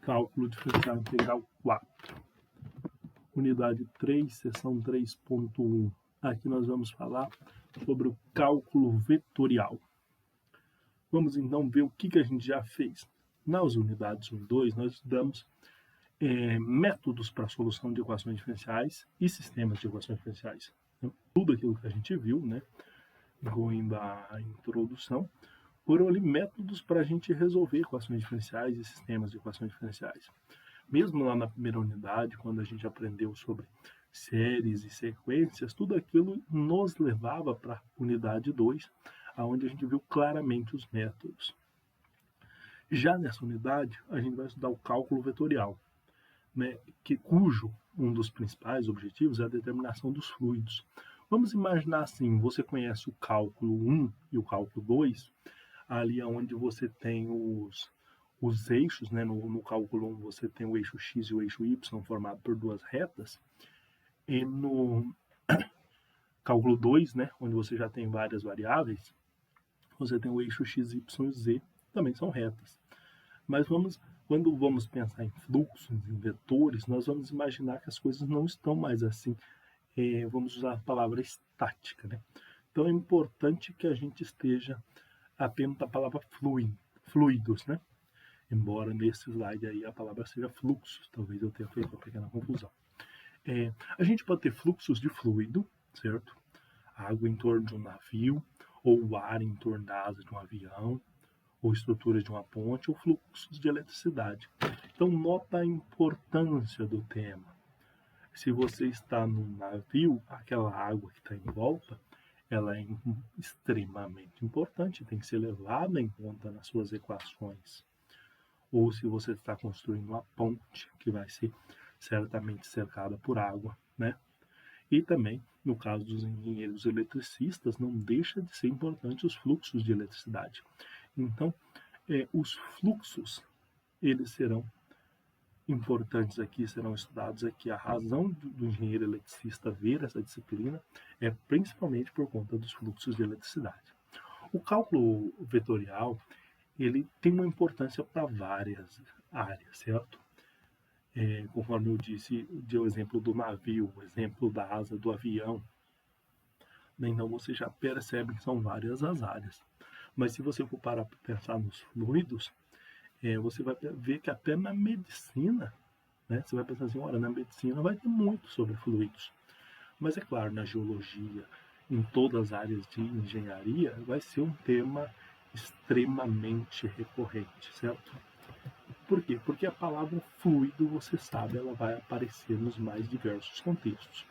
Cálculo diferencial integral 4. Unidade 3, seção 3.1. Aqui nós vamos falar sobre o cálculo vetorial. Vamos então ver o que a gente já fez. Nas unidades 1 e 2, nós estudamos métodos para a solução de equações diferenciais e sistemas de equações diferenciais. Então, tudo aquilo que a gente viu, incluindo a introdução, foram ali métodos para a gente resolver equações diferenciais e sistemas de equações diferenciais. Mesmo lá na primeira unidade, quando a gente aprendeu sobre séries e sequências, tudo aquilo nos levava para a unidade 2, onde a gente viu claramente os métodos. Já nessa unidade, a gente vai estudar o cálculo vetorial, cujo um dos principais objetivos é a determinação dos fluidos. Vamos imaginar assim, você conhece o cálculo 1 e o cálculo 2, ali onde você tem os eixos, no cálculo 1 você tem o eixo x e o eixo y formado por duas retas, e no cálculo 2, onde você já tem várias variáveis, você tem o eixo x, y e z, também são retas. Mas quando vamos pensar em fluxos, em vetores, nós vamos imaginar que as coisas não estão mais assim, vamos usar a palavra estática. Então é importante que a gente esteja atento à palavra fluidos, embora nesse slide aí a palavra seja fluxos, talvez eu tenha feito uma pequena confusão. A gente pode ter fluxos de fluido, certo? Água em torno de um navio, ou ar em torno da asa de um avião, ou estrutura de uma ponte, ou fluxos de eletricidade. Então, nota a importância do tema. Se você está num navio, aquela água que está em volta, ela é extremamente importante, tem que ser levada em conta nas suas equações. Ou se você está construindo uma ponte, que vai ser certamente cercada por água, E também, no caso dos engenheiros eletricistas, não deixa de ser importante os fluxos de eletricidade. Então, os fluxos, eles serão importantes aqui, serão estudados aqui. A razão do engenheiro eletricista ver essa disciplina é principalmente por conta dos fluxos de eletricidade. O cálculo vetorial, ele tem uma importância para várias áreas, certo? Conforme eu disse, deu o exemplo do navio, o exemplo da asa do avião. Então você já percebe que são várias as áreas. Mas se você for parar para pensar nos fluidos, você vai ver que até na medicina, você vai pensar assim, olha, na medicina vai ter muito sobre fluidos. Mas é claro, na geologia, em todas as áreas de engenharia, vai ser um tema extremamente recorrente, certo? Por quê? Porque a palavra fluido, você sabe, ela vai aparecer nos mais diversos contextos.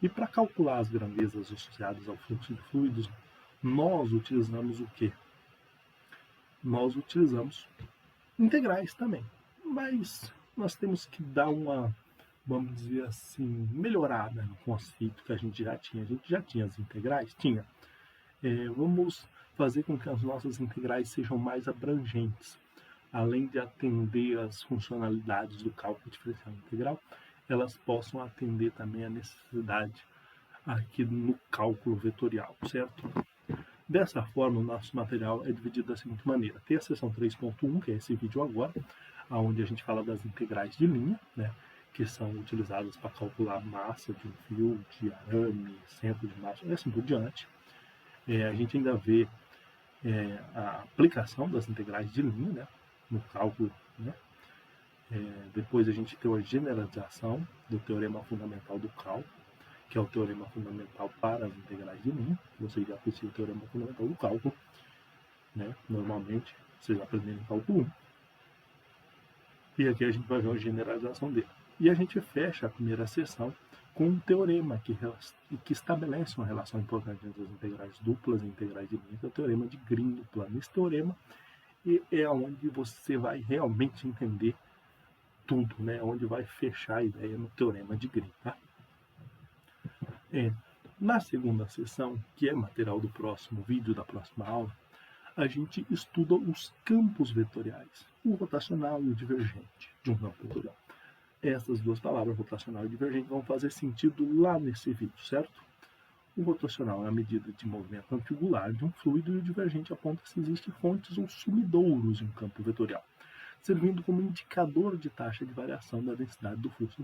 E para calcular as grandezas associadas ao fluxo de fluidos, nós utilizamos o quê? Nós utilizamos integrais também. Mas nós temos que dar uma, vamos dizer assim, melhorada no conceito que a gente já tinha. A gente já tinha as integrais? Tinha. Vamos fazer com que as nossas integrais sejam mais abrangentes. Além de atender às funcionalidades do cálculo diferencial integral, elas possam atender também a necessidade aqui no cálculo vetorial, certo? Dessa forma, o nosso material é dividido da seguinte maneira. Tem a seção 3.1, que é esse vídeo agora, onde a gente fala das integrais de linha, que são utilizadas para calcular a massa de um fio, de arame, centro de massa, e assim por diante. A gente ainda vê a aplicação das integrais de linha, no cálculo, depois a gente tem a generalização do teorema fundamental do cálculo, que é o teorema fundamental para as integrais de linha. Vocês já conhecem o teorema fundamental do cálculo, normalmente vocês aprenderam em cálculo 1. E aqui a gente vai ver a generalização dele. E a gente fecha a primeira seção com um teorema que estabelece uma relação importante entre as integrais duplas e integrais de linha, que é o teorema de Green do plano. Esse teorema é onde você vai realmente entender tudo, onde vai fechar a ideia no teorema de Green. Na segunda sessão, que é material do próximo vídeo, da próxima aula, a gente estuda os campos vetoriais, o rotacional e o divergente de um campo vetorial. Essas duas palavras, rotacional e divergente, vão fazer sentido lá nesse vídeo, certo? O rotacional é a medida de movimento anti-angular de um fluido e o divergente aponta se existem fontes ou sumidouros em um campo vetorial. servindo como indicador de taxa de variação da densidade do fluxo.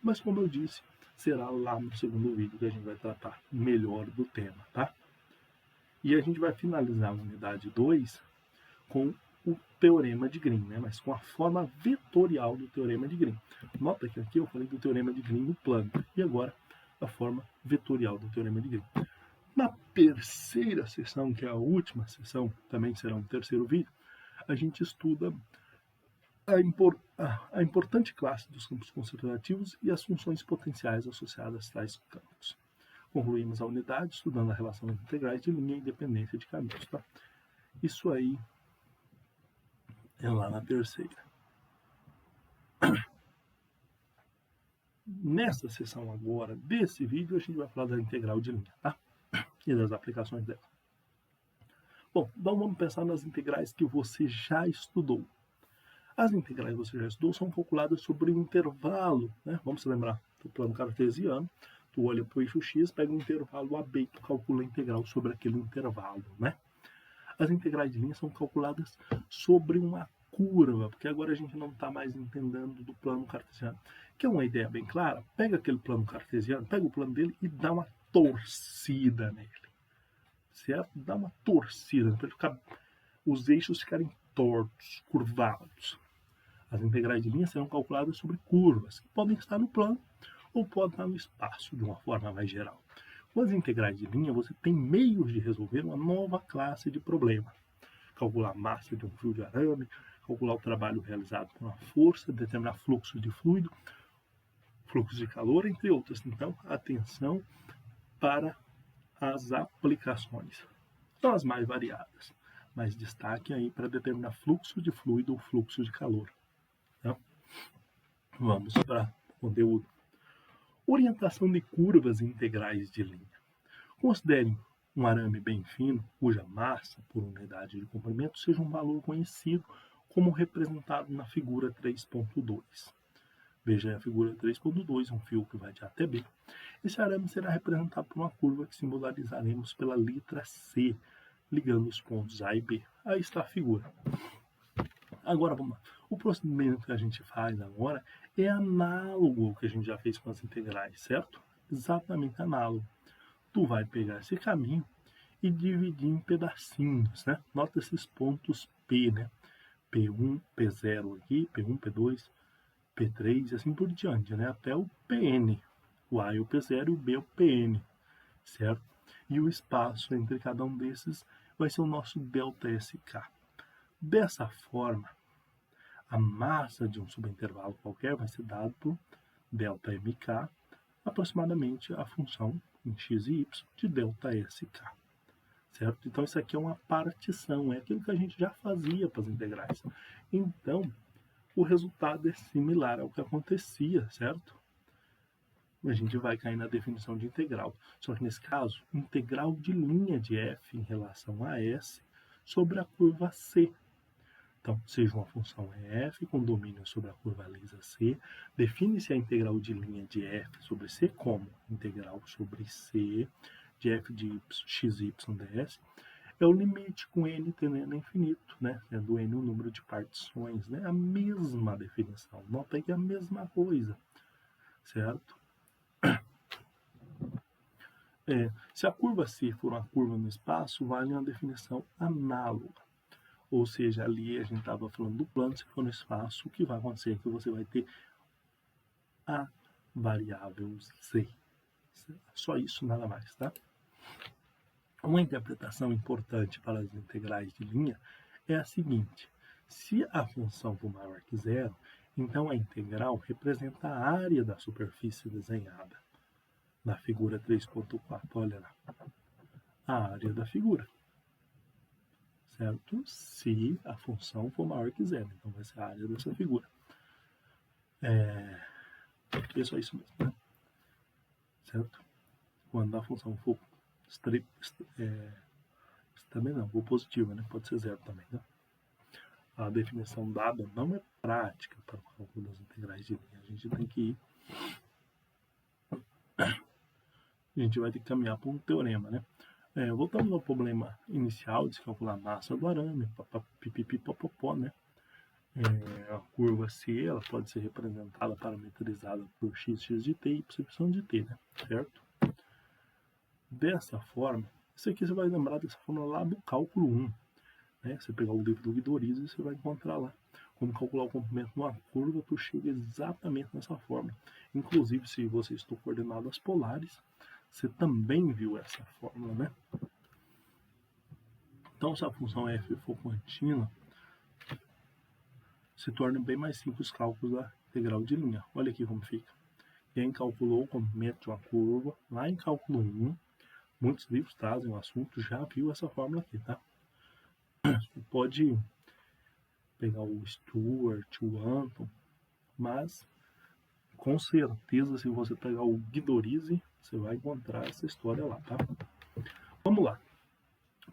Mas, como eu disse, será lá no segundo vídeo que a gente vai tratar melhor do tema, tá? E a gente vai finalizar a unidade 2 com o teorema de Green, né? Mas com a forma vetorial do teorema de Green. Nota que aqui eu falei do teorema de Green no plano, e agora a forma vetorial do teorema de Green. Na terceira sessão, que é a última sessão, também será um terceiro vídeo, a gente estuda a importante classe dos campos conservativos e as funções potenciais associadas a tais campos. Concluímos a unidade estudando a relação entre integrais de linha e independência de caminhos. Tá? Isso aí é lá na terceira. Nessa sessão agora, desse vídeo, a gente vai falar da integral de linha, tá? E das aplicações dela. Bom, então vamos pensar nas integrais que você já estudou. As integrais que você já estudou são calculadas sobre um intervalo, né? Vamos se lembrar do plano cartesiano. Tu olha para o eixo x, pega um intervalo AB e tu calcula a integral sobre aquele intervalo, né? As integrais de linha são calculadas sobre uma curva, porque agora a gente não está mais entendendo do plano cartesiano. Que é uma ideia bem clara, pega aquele plano cartesiano, pega o plano dele e dá uma torcida nele. Certo? Dá uma torcida, para os eixos ficarem tortos, curvados. As integrais de linha serão calculadas sobre curvas, que podem estar no plano ou podem estar no espaço, de uma forma mais geral. Com as integrais de linha, você tem meios de resolver uma nova classe de problema. Calcular a massa de um fio de arame, calcular o trabalho realizado com a força, determinar fluxo de fluido, fluxo de calor, entre outras. Então, atenção para as aplicações. São as mais variadas, mas destaque aí para determinar fluxo de fluido ou fluxo de calor. Tá? Vamos para o conteúdo. Orientação de curvas integrais de linha. Considerem um arame bem fino, cuja massa por unidade de comprimento seja um valor conhecido como representado na figura 3.2. Veja a figura 3.2, um fio que vai de A até B. Esse arame será representado por uma curva que simbolizaremos pela letra C, ligando os pontos A e B. Aí está a figura. Agora, vamos lá. O procedimento que a gente faz agora é análogo ao que a gente já fez com as integrais, certo? Exatamente análogo. Tu vai pegar esse caminho e dividir em pedacinhos, né? Nota esses pontos P, né? P1, P0 aqui, P1, P2, P3 e assim por diante, né? Até o PN. O A é o P0 e o B é o PN, certo? E o espaço entre cada um desses vai ser o nosso ΔSK. Dessa forma, a massa de um subintervalo qualquer vai ser dado por ΔMK, aproximadamente a função em x e y de ΔSK. Certo? Então, isso aqui é uma partição, é aquilo que a gente já fazia para as integrais. Então, o resultado é similar ao que acontecia, certo? A gente vai cair na definição de integral. Só que nesse caso, integral de linha de f em relação a s sobre a curva C. Então, seja uma função f com domínio sobre a curva lisa C, define-se a integral de linha de f sobre C como integral sobre C de f de xy ds, é o limite com n tendendo a infinito, né? Sendo n o número de partições, né? A mesma definição. Nota que é a mesma coisa, certo? Se a curva C for uma curva no espaço, vale uma definição análoga. Ou seja, ali a gente estava falando do plano, se for no espaço, o que vai acontecer é que você vai ter a variável z. Só isso, nada mais, tá? Uma interpretação importante para as integrais de linha é a seguinte: se a função for maior que zero, então a integral representa a área da superfície desenhada. Na figura 3.4, olha lá, a área da figura, certo? Se a função for maior que zero, então vai ser a área dessa figura. É só isso mesmo, né? Certo? Quando a função for também não, for positiva, né? Pode ser zero também, né? A definição dada não é prática para o cálculo das integrais de linha. A gente tem que ir. A gente vai ter que caminhar para um teorema, né? Voltando ao problema inicial de calcular a massa do arame, pipipipopopó, né? A curva C ela pode ser representada, parametrizada por x de t e y de t, né? Certo? Dessa forma, isso aqui você vai lembrar dessa forma lá do cálculo 1. Né? Você pegar o livro do Guidorizi e você vai encontrar lá como calcular o comprimento de uma curva, tu chega exatamente nessa forma. Inclusive, se você estudou coordenadas polares, você também viu essa fórmula, né? Então, se a função f for contínua, se torna bem mais simples os cálculos da integral de linha. Olha aqui como fica. Quem calculou o comprimento de uma curva, lá em cálculo 1, muitos livros trazem o assunto, já viu essa fórmula aqui, tá? Você pode pegar o Stuart, o Anton, mas com certeza se você pegar o Guidorizi, você vai encontrar essa história lá, tá? Vamos lá.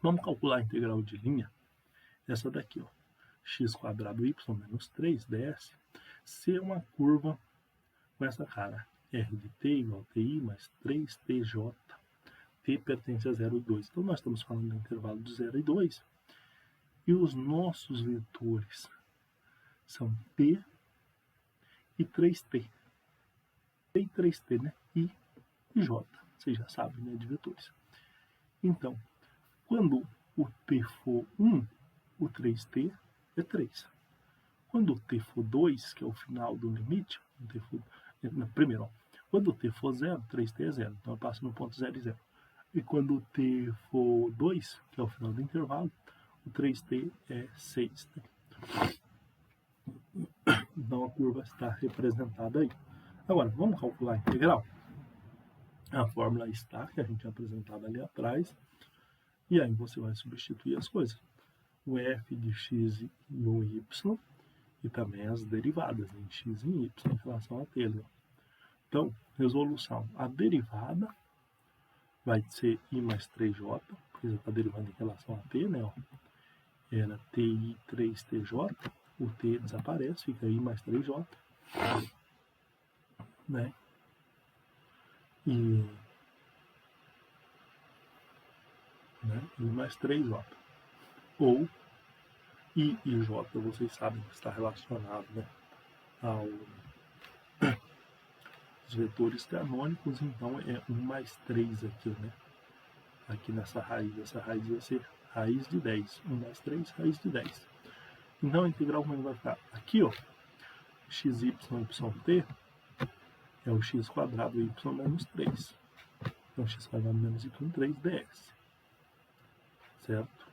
Vamos calcular a integral de linha. Essa daqui, ó. x² y menos 3 ds. Se é uma curva com essa cara. R de t igual a ti mais 3tj. T pertence a 0 e 2. Então nós estamos falando do intervalo de 0 e 2. E os nossos vetores são t e 3t. T e 3t, né? I e j. Vocês já sabem, né? De vetores. Então, quando o t for 1, o 3t é 3. Quando o t for 2, que é o final do limite, primeiro, ó, quando o t for 0, 3t é 0. Então eu passo no ponto 0 e 0. E quando o t for 2, que é o final do intervalo, o 3t é 6. Né? Então a curva está representada aí. Agora, vamos calcular a integral? A fórmula está, que a gente tinha apresentado ali atrás. E aí você vai substituir as coisas. O f de x e o y, e também as derivadas em x e y em relação a t. Né? Então, resolução. A derivada vai ser i mais 3j, porque já está derivando em relação a t, né? Ó. Era ti 3tj, o t desaparece, fica i mais 3j. Né? I mais 3j. Ou I e J, vocês sabem que está relacionado, né, aos vetores canônicos, então é 1 mais 3 aqui, né? Aqui nessa raiz, essa raiz vai ser raiz de 10. 1 mais 3, raiz de 10. Então a integral como vai ficar? Aqui, ó, xy, yt é o x² y menos 3. Então x² menos y 3 ds. Certo?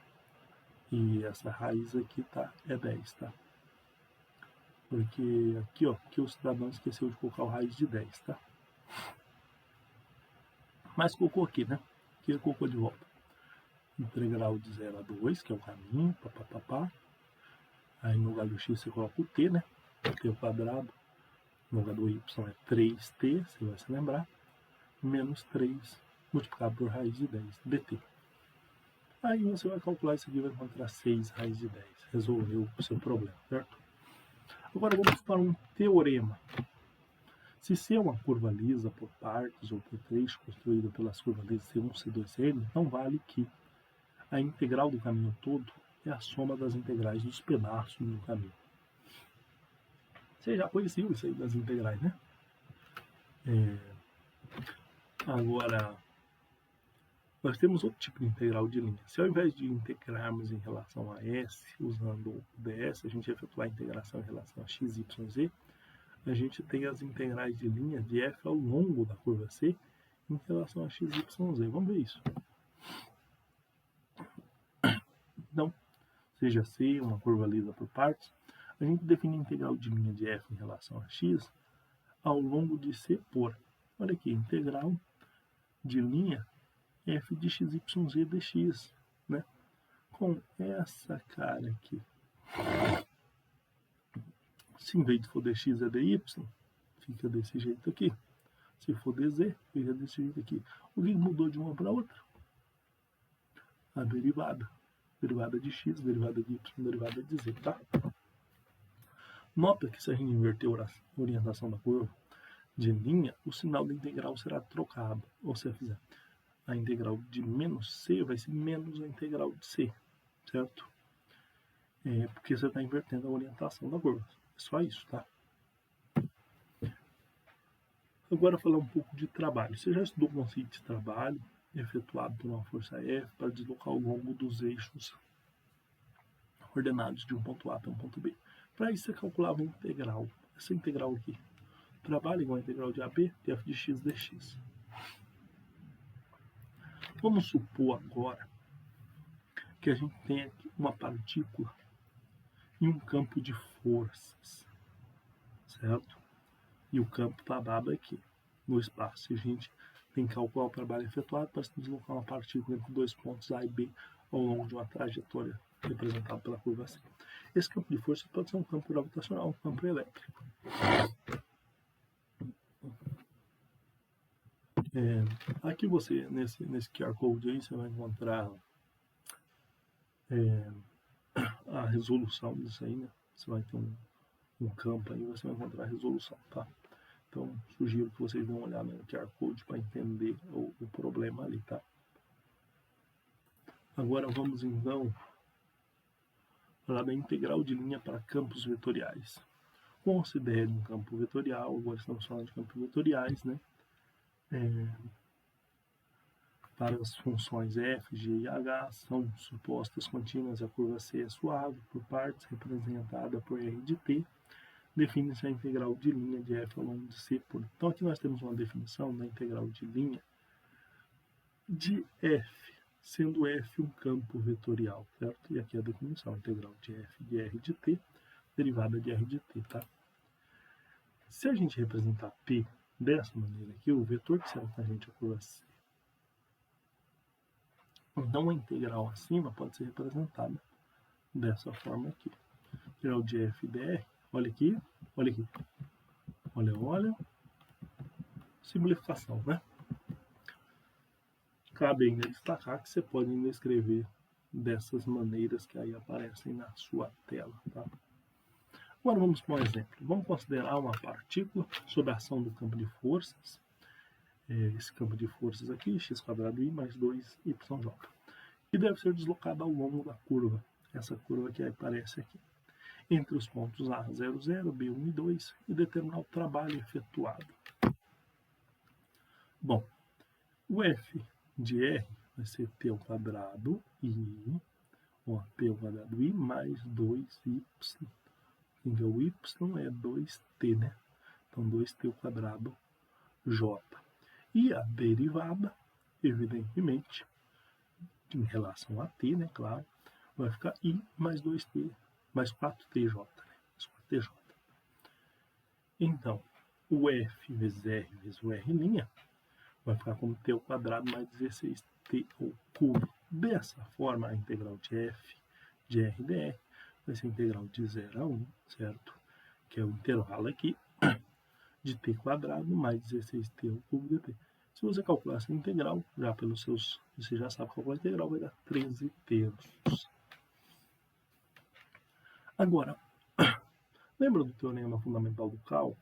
E essa raiz aqui tá, é 10, tá? Porque aqui, ó, que o cidadão esqueceu de colocar o raiz de 10, tá? Mas colocou aqui, né? Aqui ele colocou de volta. Integral de 0 a 2, que é o caminho, papapá. Aí no lugar do x você coloca o t, né? T ao quadrado. No lugar do y é 3t, você vai se lembrar. Menos 3 multiplicado por raiz de 10, dt. Aí você vai calcular isso aqui e vai encontrar 6 raiz de 10. Resolveu o seu problema, certo? Agora vamos para um teorema. Se C é uma curva lisa por partes ou por trechos construída pelas curvas lisas C1, C2, Cn, então vale que a integral do caminho todo é a soma das integrais dos pedaços do caminho. Você já conheceu isso aí das integrais, né? Agora, nós temos outro tipo de integral de linha. Se ao invés de integrarmos em relação a S, usando o ds, a gente efetuar a integração em relação a x, y, z, a gente tem as integrais de linha de f ao longo da curva C em relação a x, y, z. Vamos ver isso. Então, seja C uma curva lisa por partes, a gente define a integral de linha de f em relação a x ao longo de C por, olha aqui, integral de linha f de x, y, z dx, né? Com essa cara aqui. Se em vez de for dx é dy, fica desse jeito aqui. Se for dz, fica desse jeito aqui. O que mudou de uma para outra? A derivada. Derivada de x, derivada de y, derivada de z, tá? Nota que se a gente inverter a orientação da curva de linha, o sinal da integral será trocado. Ou se eu fizer a integral de menos c, vai ser menos a integral de c, certo? porque você está invertendo a orientação da curva. É só isso, tá? Agora falar um pouco de trabalho. Você já estudou o conceito de trabalho efetuado por uma força F para deslocar ao longo dos eixos ordenados de um ponto A para um ponto B. Para isso você calculava a integral. Essa integral aqui. Trabalho igual a integral de AB de f de x dx. Vamos supor agora que a gente tem aqui uma partícula em um campo de forças, certo? E o campo está dado aqui, no espaço. E a gente tem que calcular o trabalho efetuado para se deslocar uma partícula entre dois pontos A e B ao longo de uma trajetória representada pela curva C. Esse campo de força pode ser um campo gravitacional, um campo elétrico. Aqui você, nesse QR Code aí, você vai encontrar a resolução disso aí, né? Você vai ter um campo aí, você vai encontrar a resolução, tá? Então, sugiro que vocês dêem uma olhada no QR Code para entender o problema ali, tá? Agora vamos, então, falar da integral de linha para campos vetoriais. Considere um campo vetorial, agora estamos falando de campos vetoriais, né? Para as funções f, g e h, são supostas contínuas, a curva C é suave por partes, representada por r de t. Define-se a integral de linha de f ao longo de C por... Então aqui nós temos uma definição da integral de linha de f, sendo f um campo vetorial, certo? E aqui a definição, integral de f de r de t, derivada de r de t, tá? Se a gente representar P dessa maneira aqui, o vetor que será tangente à curva C, então a integral acima pode ser representada dessa forma aqui. Integral de f dr, olha aqui, olha aqui, olha, simplificação, né? Cabe ainda destacar que você pode ainda escrever dessas maneiras que aí aparecem na sua tela, tá? Agora vamos para um exemplo. Vamos considerar uma partícula sob a ação do campo de forças. Esse campo de forças aqui, x² i mais 2yj, que deve ser deslocada ao longo da curva. Essa curva que aparece aqui. Entre os pontos A, 0, 0, B1 e 2 e determinar o trabalho efetuado. Bom, o f de r vai ser t ao quadrado i, p ao quadrado i mais 2y. Então, o y é 2t, né? Então, 2t ao quadrado j. E a derivada, evidentemente, em relação a t, né? Claro, vai ficar i mais 2t, mais 4tj, né? Mais 4tj. Então, o f vezes r vezes o r' vai ficar como t ao quadrado mais 16t ao cubo. Dessa forma, a integral de f de r dr vai ser a integral de 0 a 1, certo? Que é o intervalo aqui de t quadrado mais 16t ao cubo dt. Se você calcular essa integral, já pelos seus, você já sabe calcular a integral, vai dar 13 terços. Agora, lembra do teorema fundamental do cálculo?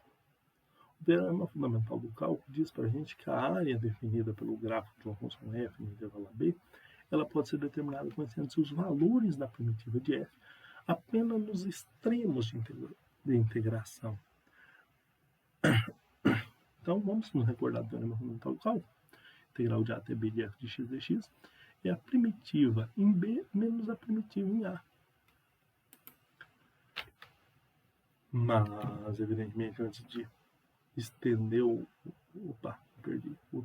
O teorema fundamental do cálculo diz para a gente que a área definida pelo gráfico de uma função f no intervalo AB, ela pode ser determinada conhecendo-se os valores da primitiva de f apenas nos extremos de integração. Então, vamos nos recordar do teorema fundamental do cálculo. Integral de a até b de f de x dx é a primitiva em b menos a primitiva em a. Mas, evidentemente, antes de estender o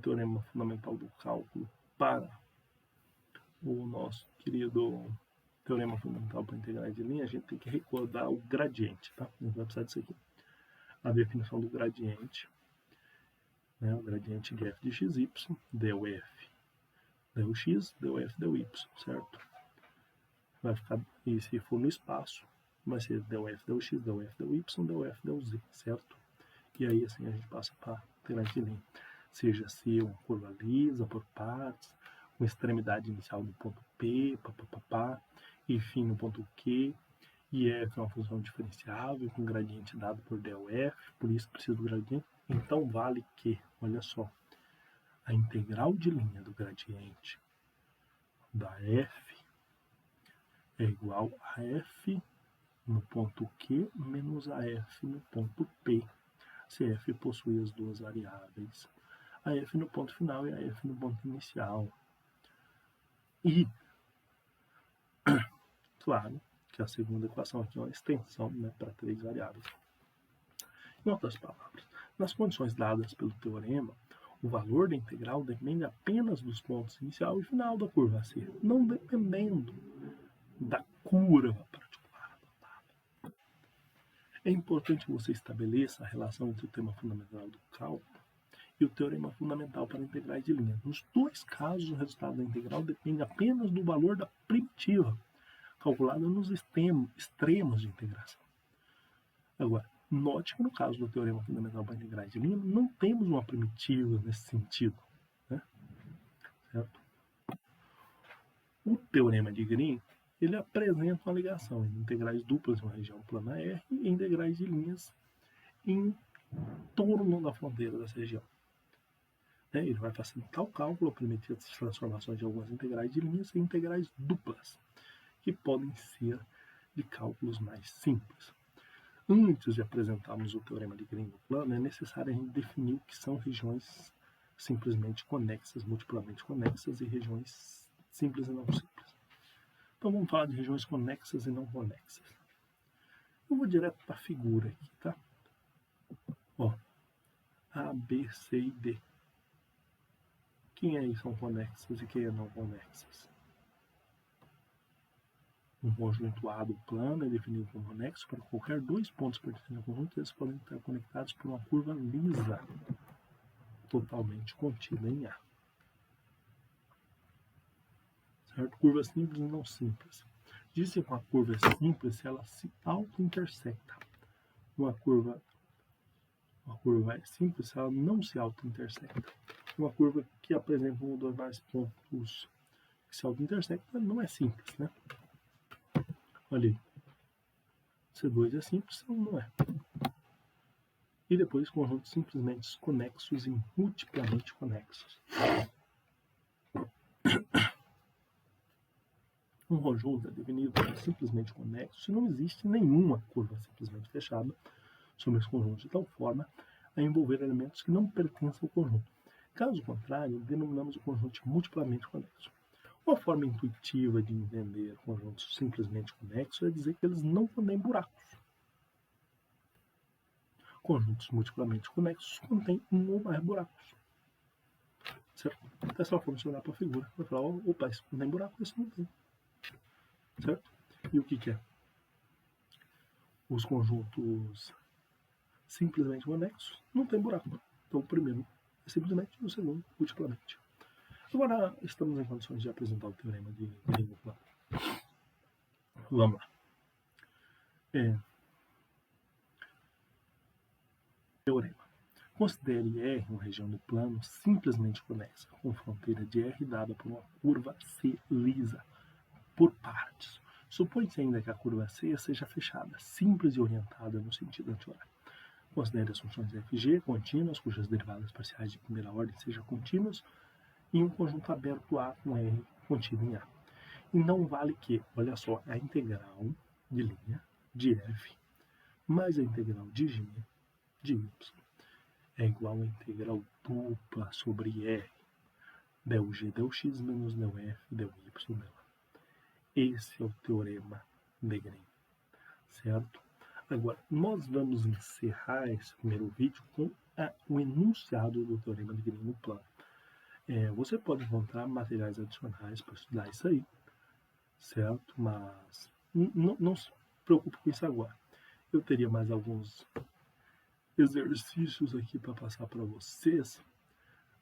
teorema fundamental do cálculo para o nosso querido teorema fundamental para integrais de linha, a gente tem que recordar o gradiente, tá? A gente vai precisar disso aqui. A definição do gradiente, né? O gradiente de f de xy, del f, del x, del f, del y, certo? Vai ficar, e se for no espaço, vai ser del f, del x, del f, del y, del f, del z, certo? E aí assim a gente passa para integrais de linha. Seja se uma curva lisa por partes, com extremidade inicial no ponto P, e fim no ponto Q, e f é uma função diferenciável com gradiente dado por del f, por isso precisa do gradiente. Então vale que, olha só, a integral de linha do gradiente da f é igual a F no ponto Q menos a F no ponto P, se F possui as duas variáveis, a F no ponto final e a F no ponto inicial. E, claro, que a segunda equação aqui é uma extensão, né, para 3 variáveis. Em outras palavras, nas condições dadas pelo teorema, o valor da integral depende apenas dos pontos inicial e final da curva C, não dependendo da curva particular adotada. É importante que você estabeleça a relação entre o tema fundamental do cálculo e o teorema fundamental para integrais de linha. Nos dois casos, o resultado da integral depende apenas do valor da primitiva, calculada nos extremos de integração. Agora, note que no caso do teorema fundamental para integrais de linha, não temos uma primitiva nesse sentido, né? Certo? O teorema de Green, ele apresenta uma ligação entre integrais duplas em uma região plana R e integrais de linhas em torno da fronteira dessa região. Ele vai facilitar o cálculo, permitir as transformações de algumas integrais de linhas em integrais duplas, que podem ser de cálculos mais simples. Antes de apresentarmos o teorema de Green no plano, é necessário a gente definir o que são regiões simplesmente conexas, multiplamente conexas, e regiões simples e não simples. Então vamos falar de regiões conexas e não conexas. Eu vou direto para a figura aqui, tá? Ó, A, B, C e D. Quem aí são conexas e quem é não conexas? Um conjunto A do plano é definido como conexo para qualquer dois pontos pertencentes ao conjunto, eles podem estar conectados por uma curva lisa, totalmente contida em A. Certo? Curva simples e não simples. Diz-se que uma curva é simples se ela se auto-intersecta. Uma curva é simples se ela não se auto-intersecta. Uma curva que apresenta um ou dois mais pontos que se auto-intersectam não é simples, né? Olha aí. C2 é simples ou não é? E depois conjuntos simplesmente conexos e multiplamente conexos. Um conjunto é definido como simplesmente conexo se não existe nenhuma curva simplesmente fechada sobre esse conjunto, de tal forma a envolver elementos que não pertencem ao conjunto. Caso contrário, denominamos o conjunto de multiplamente conexo. Uma forma intuitiva de entender conjuntos simplesmente conexos é dizer que eles não contêm buracos. Conjuntos multiplamente conexos contêm um ou mais buracos. Certo? Dessa forma, você olhar para a figura, vai falar, opa, isso não tem buraco, isso não tem. Certo? E o que é? Os conjuntos simplesmente conexos não tem buraco. Então, o primeiro é simplesmente e o segundo, multiplamente. Agora, estamos em condições de apresentar o teorema de Green no plano. Vamos lá. Teorema. Considere R uma região do plano simplesmente conexa, com fronteira de R dada por uma curva C lisa, por partes. Supõe-se ainda que a curva C seja fechada, simples e orientada no sentido anti-horário. Considere as funções f e g contínuas, cujas derivadas parciais de primeira ordem sejam contínuas, e um conjunto aberto A com R contido em A. E não vale que, olha só, a integral de linha de f mais a integral de g de y é igual a integral dupla sobre R, del g del x menos del f del y del A. Esse é o teorema de Green, certo? Agora, nós vamos encerrar esse primeiro vídeo com o enunciado do teorema de Green no plano. Você pode encontrar materiais adicionais para estudar isso aí, certo? Mas não se preocupe com isso agora. Eu teria mais alguns exercícios aqui para passar para vocês,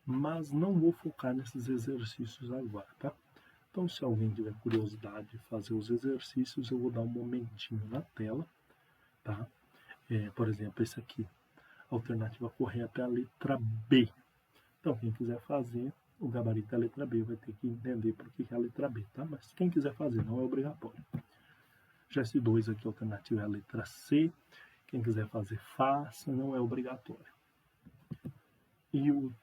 mas não vou focar nesses exercícios agora, tá? Então, se alguém tiver curiosidade de fazer os exercícios, eu vou dar um momentinho na tela, tá? Por exemplo, esse aqui, alternativa correta é a letra B. Então, quem quiser fazer o gabarito da letra B vai ter que entender por que é a letra B, tá? Mas quem quiser fazer, não é obrigatório. Já esse 2 aqui, a alternativa é a letra C. Quem quiser fazer, faça, não é obrigatório. E o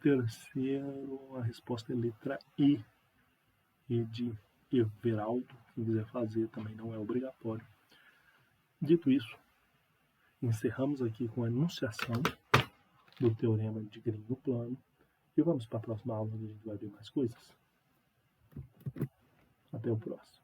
terceiro, a resposta é letra E. E de Everaldo, Quem quiser fazer também não é obrigatório. Dito isso, encerramos aqui com a enunciação do teorema de gringo plano e vamos para a próxima aula onde a gente vai ver mais coisas. Até o próximo.